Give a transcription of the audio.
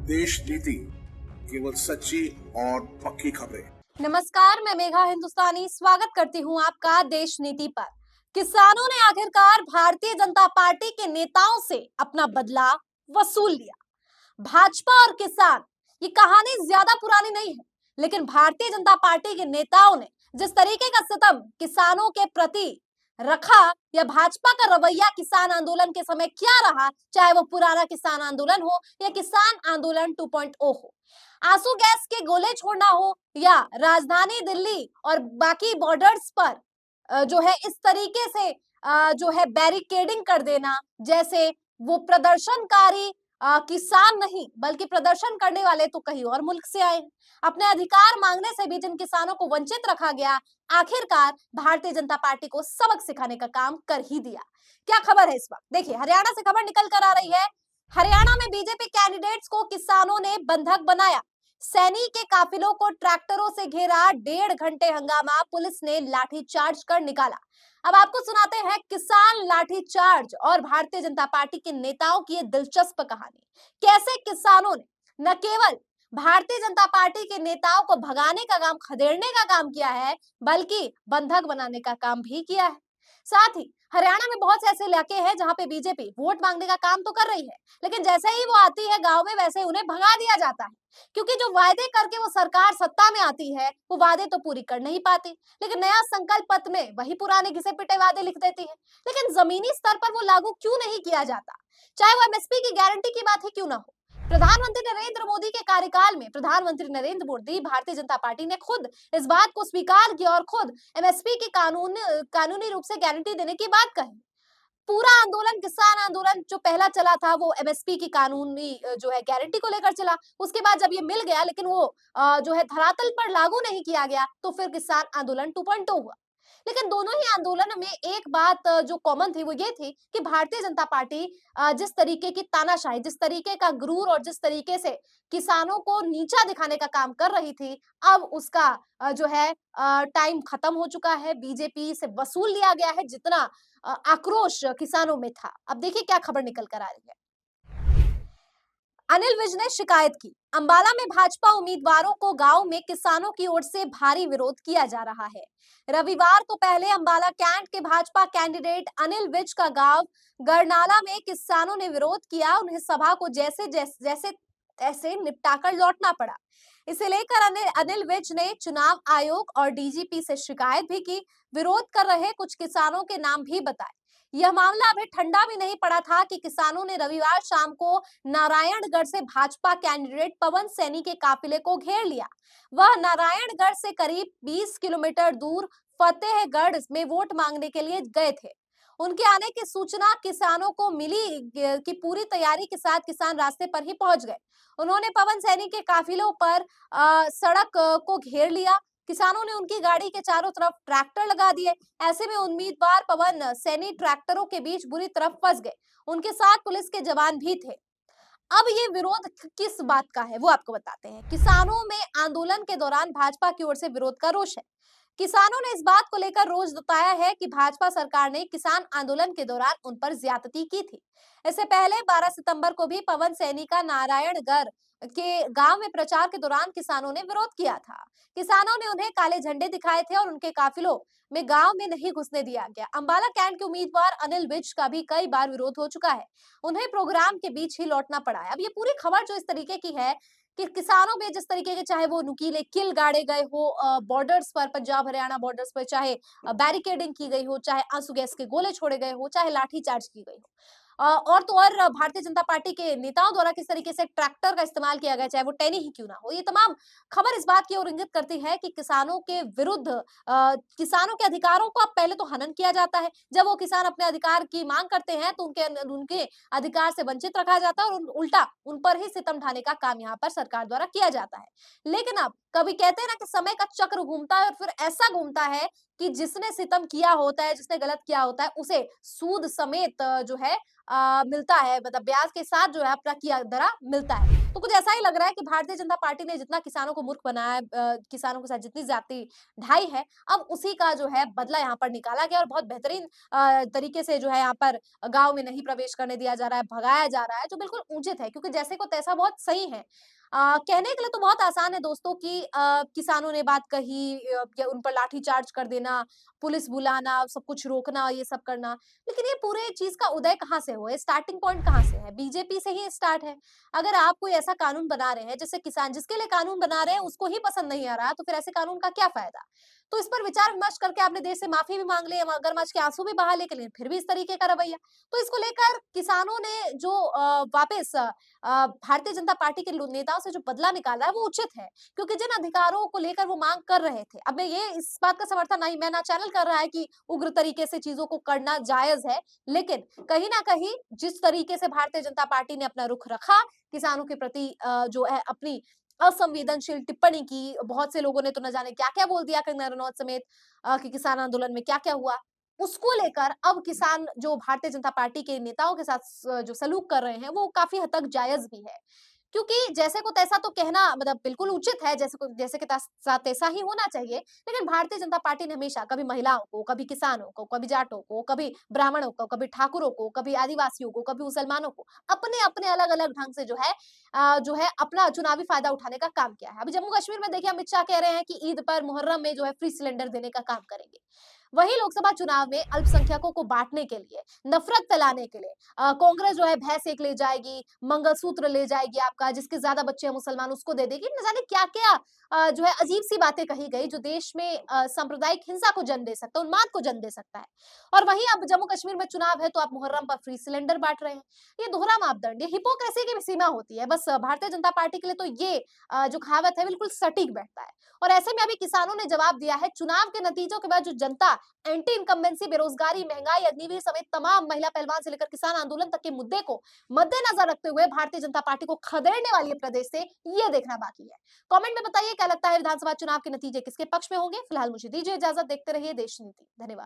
देश नीति, केवल सच्ची और पक्की खबरें। नमस्कार, मैं मेघा हिंदुस्तानी स्वागत करती हूं आपका देश नीति पर। किसानों ने आखिरकार भारतीय जनता पार्टी के नेताओं से अपना बदला वसूल लिया। भाजपा और किसान, ये कहानी ज्यादा पुरानी नहीं है, लेकिन भारतीय जनता पार्टी के नेताओं ने जिस तरीके का सितम किसानों के प्रति रखा, या भाजपा का रवैया किसान आंदोलन के समय क्या रहा, चाहे वो पुराना किसान आंदोलन हो या किसान आंदोलन 2.0 हो, आंसू गैस के गोले छोड़ना हो या राजधानी दिल्ली और बाकी बॉर्डर्स पर जो है इस तरीके से जो है बैरिकेडिंग कर देना, जैसे वो प्रदर्शनकारी किसान नहीं बल्कि प्रदर्शन करने वाले तो कहीं और मुल्क से आए, अपने अधिकार मांगने से भी जिन किसानों को वंचित रखा गया, आखिरकार भारतीय जनता पार्टी को सबक सिखाने का काम कर ही दिया। क्या खबर है इस वक्त? देखिए, हरियाणा से खबर निकल कर आ रही है। हरियाणा में बीजेपी कैंडिडेट्स को किसानों ने बंधक बनाया। सैनी के काफिलों को ट्रैक्टरों से घेरा, 1.5 घंटे हंगामा, पुलिस ने लाठीचार्ज कर निकाला। अब आपको सुनाते हैं किसान लाठीचार्ज और भारतीय जनता पार्टी के नेताओं की ये दिलचस्प कहानी। कैसे किसानों ने न केवल भारतीय जनता पार्टी के नेताओं को भगाने का काम, खदेड़ने का काम किया है, बल्कि बंधक बनाने का काम भी किया है। साथ ही हरियाणा में बहुत से ऐसे इलाके हैं जहां पे बीजेपी वोट मांगने का काम तो कर रही है, लेकिन जैसे ही वो आती है गांव में, वैसे ही उन्हें भगा दिया जाता है, क्योंकि जो वायदे करके वो सरकार सत्ता में आती है, वो वादे तो पूरी कर नहीं पाती, लेकिन नया संकल्प पत्र में वही पुराने घिसे पिटे वादे लिख देती है। लेकिन जमीनी स्तर पर वो लागू क्यों नहीं किया जाता, चाहे वो एमएसपी की गारंटी की बात ही क्यों ना हो। प्रधानमंत्री नरेंद्र मोदी के कार्यकाल में प्रधानमंत्री नरेंद्र मोदी, भारतीय जनता पार्टी ने खुद इस बात को स्वीकार किया और खुद एमएसपी की कानूनी रूप से गारंटी देने की बात कही। पूरा आंदोलन, किसान आंदोलन जो पहला चला था, वो एमएसपी की कानूनी जो है गारंटी को लेकर चला। उसके बाद जब ये मिल गया, लेकिन वो जो है धरातल पर लागू नहीं किया गया, तो फिर किसान आंदोलन 2.0 हुआ। लेकिन दोनों ही आंदोलन में एक बात जो कॉमन थी, वो ये थी कि भारतीय जनता पार्टी जिस तरीके की तानाशाही, जिस तरीके का गुरूर और जिस तरीके से किसानों को नीचा दिखाने का काम कर रही थी, अब उसका जो है टाइम खत्म हो चुका है। बीजेपी से वसूल लिया गया है जितना आक्रोश किसानों में था। अब देखिए क्या खबर निकल कर आ रही है। अनिल विज ने शिकायत की, अंबाला में भाजपा उम्मीदवारों को गांव में किसानों की ओर से भारी विरोध किया जा रहा है। रविवार को पहले अंबाला कैंट के भाजपा कैंडिडेट अनिल विज का गांव गरनाला में किसानों ने विरोध किया। उन्हें सभा को जैसे जैसे तैसे निपटाकर लौटना पड़ा। इसे लेकर अनिल विज ने चुनाव आयोग और डीजीपी से शिकायत भी की। विरोध कर रहे कुछ किसानों के नाम भी बताए। यह मामला अभी ठंडा भी नहीं पड़ा था कि किसानों ने रविवार शाम को नारायणगढ़ से भाजपा कैंडिडेट पवन सैनी के काफिले को घेर लिया। वह नारायणगढ़ से करीब 20 किलोमीटर दूर फतेहगढ़ में वोट मांगने के लिए गए थे। उनके आने की सूचना किसानों को मिली कि पूरी तैयारी के साथ किसान रास्ते पर ही पहुंच गए। उन्होंने पवन सैनी के काफिलों पर सड़क को घेर लिया। किसानों ने उनकी गाड़ी के चारों तरफ ट्रैक्टर लगा दिए। ऐसे में उम्मीदवार पवन सैनी ट्रैक्टरों के बीच बुरी तरह फंस गए। उनके साथ पुलिस के जवान भी थे। अब ये विरोध किस बात का है, वो आपको बताते हैं। किसानों में आंदोलन के दौरान भाजपा की ओर से विरोध का रोष है। किसानों ने इस बात को लेकर रोष जताया है कि भाजपा सरकार ने किसान आंदोलन के दौरान उन पर ज्यादती की थी। इससे पहले 12 सितंबर को भी पवन सैनी का नारायणगढ़ के गांव में प्रचार के दौरान किसानों ने विरोध किया था। किसानों ने उन्हें काले झंडे दिखाए थे और उनके काफिलों में गांव में नहीं घुसने दिया गया। अंबाला कैंट के उम्मीदवार अनिल विज का भी कई बार विरोध हो चुका है। उन्हें प्रोग्राम के बीच ही लौटना पड़ा है। अब ये पूरी खबर जो इस तरीके की है कि किसानों में जिस तरीके के, चाहे वो नुकीले किल गाड़े गए हो बॉर्डर्स पर, पंजाब हरियाणा बॉर्डर्स पर, चाहे बैरिकेडिंग की गई हो, चाहे आंसू गैस के गोले छोड़े गए हो, चाहे लाठीचार्ज की गई हो, और तो और भारतीय जनता पार्टी के नेताओं द्वारा किस तरीके से ट्रैक्टर का इस्तेमाल किया गया, चाहे वो टैनी ही क्यों ना हो, ये तमाम खबर इस बात की ओर इंगित करती है कि किसानों के विरुद्ध किसानों के अधिकारों को अब पहले तो हनन किया जाता है। जब वो किसान अपने अधिकार की मांग करते हैं तो उनके अधिकार से वंचित रखा जाता है और उल्टा उन पर ही सितम ढाने का काम यहाँ पर सरकार द्वारा किया जाता है। लेकिन अब कभी कहते हैं ना कि समय का चक्र घूमता है और फिर ऐसा घूमता है कि जिसने सितम किया होता है, जिसने गलत किया होता है, उसे सूद समेत जो है मिलता है, मतलब ब्याज के साथ जो है अपना किया दरा मिलता है। तो कुछ ऐसा ही लग रहा है कि भारतीय जनता पार्टी ने जितना किसानों को मूर्ख बनाया है, किसानों के साथ जितनी ज्यादती ढाई है, अब उसी का जो है बदला यहाँ पर निकाला गया और बहुत बेहतरीन तरीके से जो है यहाँ पर गाँव में नहीं प्रवेश करने दिया जा रहा है, भगाया जा रहा है, जो बिल्कुल उचित है क्योंकि जैसे को तैसा बहुत सही है। कहने के लिए तो बहुत आसान है दोस्तों कि किसानों ने बात कही, या उन पर लाठी चार्ज कर देना, पुलिस बुलाना, सब कुछ रोकना, ये सब करना। लेकिन ये पूरे चीज़ का उदय कहाँ से हुआ है? स्टार्टिंग पॉइंट कहाँ से है? बीजेपी से ही स्टार्ट है। अगर आप कोई ऐसा कानून बना रहे हैं जिससे किसान जिसके लिए कानून बना रहे हैं उसको ही पसंद नहीं आ रहा, तो फिर ऐसे कानून का क्या फ़ायदा? तो इस पर विचार-विमर्श करके आपने देश से माफ़ी भी माँग ली, मगरमच्छ के आँसू भी बहा लिए, लेकिन फिर भी इस तरीके का रवैया। तो इसको लेकर किसानों ने जो वापस भारतीय जनता पार्टी के लो नेताओं से जो बदला निकाला है वो उचित है, क्योंकि जिन अधिकारों को लेकर वो माँग कर रहे थे, अब मैं ये इस बात का समर्थन नहीं मैं ना चैनल कर रहा है कि उग्र तरीके से चीज़ों को करना जायज़ है, लेकिन कहीं न कहीं जिस तरीके से भारतीय जनता पार्टी ने अपना रुख रखा, किसानों के प्रति जो है अपनी असंवेदनशील टिप्पणी की, बहुत से लोगों ने तो न जाने क्या-क्या बोल दिया कंगना रनौत समेत, कि किसान आंदोलन में क्या-क्या हुआ। उसको लेकर अब किसान जो भारतीय जनता पार्टी के नेताओं के साथ जो सलूक कर रहे हैं, वो काफ़ी हद तक जायज़ भी है। क्योंकि जैसे को तैसा तो कहना मतलब बिल्कुल उचित है, जैसे के साथ तैसा ही होना चाहिए। लेकिन भारतीय जनता पार्टी ने हमेशा कभी महिलाओं को, कभी किसानों को, कभी जाटों को, कभी ब्राह्मणों को, कभी ठाकुरों को, कभी आदिवासियों को, कभी मुसलमानों को, अपने-अपने अलग-अलग ढंग से जो है अपना चुनावी फ़ायदा उठाने का काम किया है। अभी जम्मू-कश्मीर में देखिए अमित शाह कह रहे हैं कि ईद पर, मुहर्रम में जो है फ्री सिलेंडर देने का काम करेंगे। वहीं लोकसभा चुनाव में अल्पसंख्यकों को बाँटने के लिए, नफ़रत फैलाने के लिए कांग्रेस जो है भैंस एक ले जाएगी, मंगलसूत्र ले जाएगी आपका, जिसके ज़्यादा बच्चे हैं मुसलमान उसको दे देगी। न जाने क्या-क्या जो है अजीब-सी बातें कही गई जो देश में सांप्रदायिक हिंसा को जन्म दे सकता है, उन्माद को जन्म दे सकता है। और वहीं अब जम्मू-कश्मीर में चुनाव है तो आप मुहर्रम पर फ्री सिलेंडर बाँट रहे हैं। ये दोहरा मापदंड, ये हिपोक्रेसी की भी सीमा होती है। बस भारतीय जनता पार्टी के लिए तो ये जो कहावत है बिल्कुल सटीक बैठता है। और ऐसे में अभी किसानों ने जवाब दिया है, चुनाव के नतीजों के बाद जो जनता एंटी इनकम्बेंसी, बेरोजगारी, महंगाई, अग्निवीर समेत तमाम महिला पहलवान से लेकर किसान आंदोलन तक के मुद्दे को मद्देनजर रखते हुए भारतीय जनता पार्टी को खदेड़ने वाली है प्रदेश से, ये देखना बाकी है। कमेंट में बताइए क्या लगता है विधानसभा चुनाव के नतीजे किसके पक्ष में होंगे? फिलहाल मुझे दीजिए इजाजत, देखते रहिए देश नीति। धन्यवाद।